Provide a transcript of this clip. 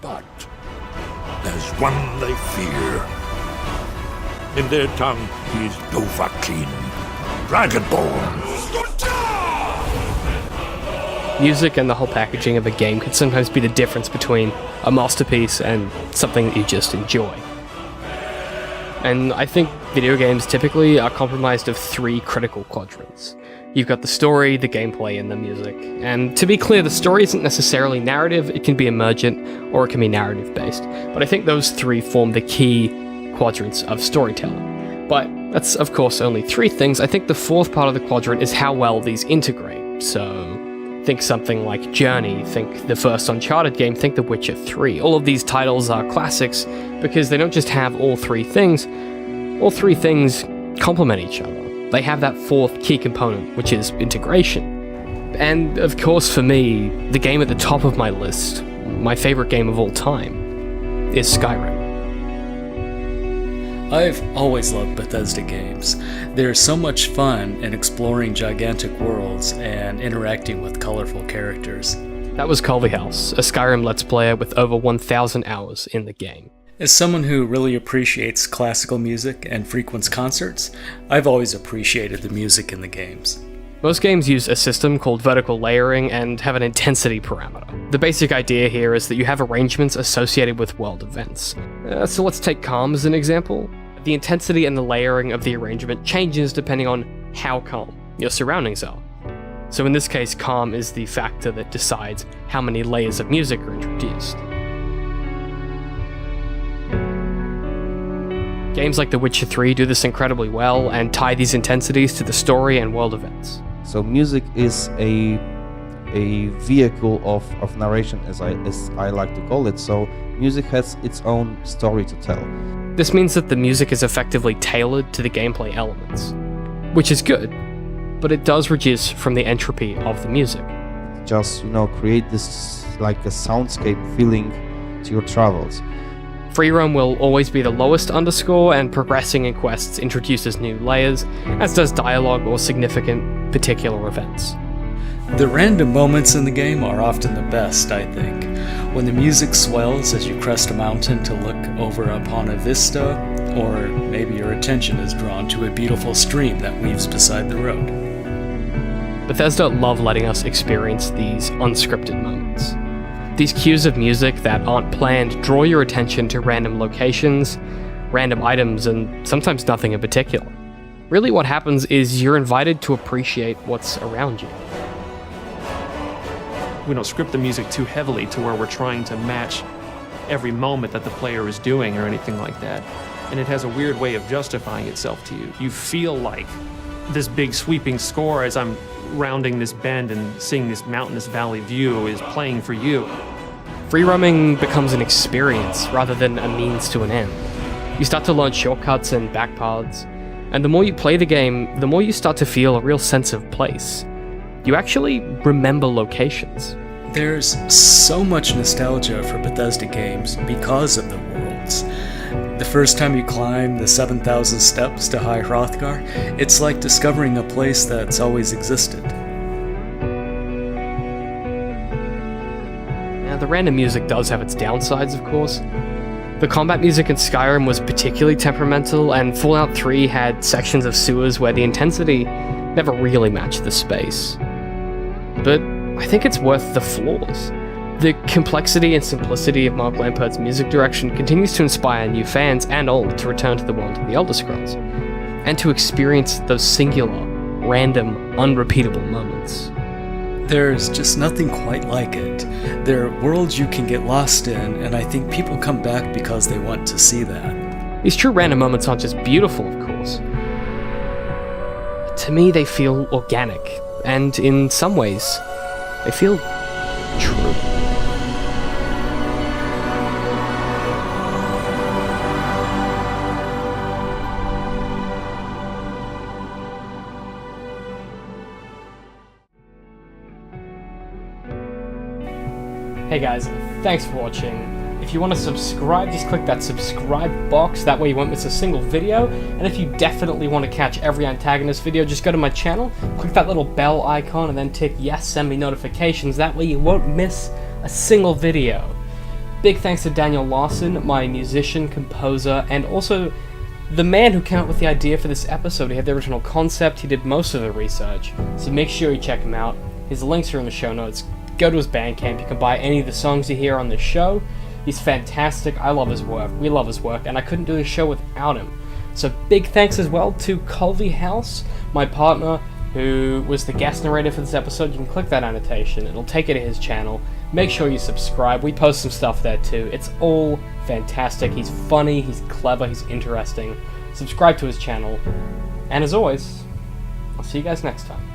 But there's one they fear. In their tongue, he's Dovahkiin, Dragonborn. Music and the whole packaging of a game can sometimes be the difference between a masterpiece and something that you just enjoy. And I think video games typically are comprised of 3 critical quadrants. You've got the story, the gameplay, and the music. And to be clear, the story isn't necessarily narrative, it can be emergent, or it can be narrative-based. But I think those 3 form the key quadrants of storytelling. But that's, of course, only 3 things. I think the 4th part of the quadrant is how well these integrate. So think something like Journey, think the first Uncharted game, think The Witcher 3. All of these titles are classics because they don't just have all 3 things. All 3 things complement each other. They have that 4th key component, which is integration. And of course for me, the game at the top of my list, my favorite game of all time, is Skyrim. I've always loved Bethesda games. There's so much fun in exploring gigantic worlds and interacting with colorful characters. That was Culveyhouse, a Skyrim Let's Player with over 1,000 hours in the game. As someone who really appreciates classical music and frequents concerts, I've always appreciated the music in the games. Most games use a system called vertical layering and have an intensity parameter. The basic idea here is that you have arrangements associated with world events. So let's take calm as an example. The intensity and the layering of the arrangement changes depending on how calm your surroundings are. So in this case, calm is the factor that decides how many layers of music are introduced. Games like The Witcher 3 do this incredibly well and tie these intensities to the story and world events. So music is a vehicle of narration, as I like to call it. So music has its own story to tell. This means that the music is effectively tailored to the gameplay elements, which is good, but it does reduce from the entropy of the music. Just, create this like a soundscape feeling to your travels. Free roam will always be the lowest underscore, and progressing in quests introduces new layers, as does dialogue or significant particular events. The random moments in the game are often the best, I think. When the music swells as you crest a mountain to look over upon a vista, or maybe your attention is drawn to a beautiful stream that weaves beside the road. Bethesda love letting us experience these unscripted moments. These cues of music that aren't planned draw your attention to random locations, random items, and sometimes nothing in particular. Really what happens is you're invited to appreciate what's around you. We don't script the music too heavily to where we're trying to match every moment that the player is doing or anything like that. And it has a weird way of justifying itself to you. You feel like this big sweeping score as I'm rounding this bend and seeing this mountainous valley view is playing for you. Free roaming becomes an experience rather than a means to an end. You start to learn shortcuts and back paths, and the more you play the game, the more you start to feel a real sense of place. You actually remember locations. There's so much nostalgia for Bethesda games because of the worlds. The first time you climb the 7,000 steps to High Hrothgar, it's like discovering a place that's always existed. Now, the random music does have its downsides, of course. The combat music in Skyrim was particularly temperamental, and Fallout 3 had sections of sewers where the intensity never really matched the space. But I think it's worth the flaws. The complexity and simplicity of Mark Lampert's music direction continues to inspire new fans and old to return to the world of the Elder Scrolls, and to experience those singular, random, unrepeatable moments. There's just nothing quite like it. There are worlds you can get lost in, and I think people come back because they want to see that. These true random moments aren't just beautiful, of course. To me, they feel organic, and in some ways, they feel true. Hey guys, thanks for watching. If you want to subscribe, just click that subscribe box, that way you won't miss a single video. And if you definitely want to catch every Antagonist video, just go to my channel, click that little bell icon, and then tick yes, send me notifications, that way you won't miss a single video. Big thanks to Daniel Larsen, my musician, composer, and also the man who came up with the idea for this episode. He had the original concept, he did most of the research, so make sure you check him out. His links are in the show notes. Go to his Bandcamp, you can buy any of the songs you hear on this show. He's fantastic, I love his work, we love his work, and I couldn't do this show without him. So big thanks as well to Culveyhouse, my partner, who was the guest narrator for this episode. You can click that annotation, it'll take you to his channel. Make sure you subscribe, we post some stuff there too. It's all fantastic, he's funny, he's clever, he's interesting. Subscribe to his channel, and as always, I'll see you guys next time.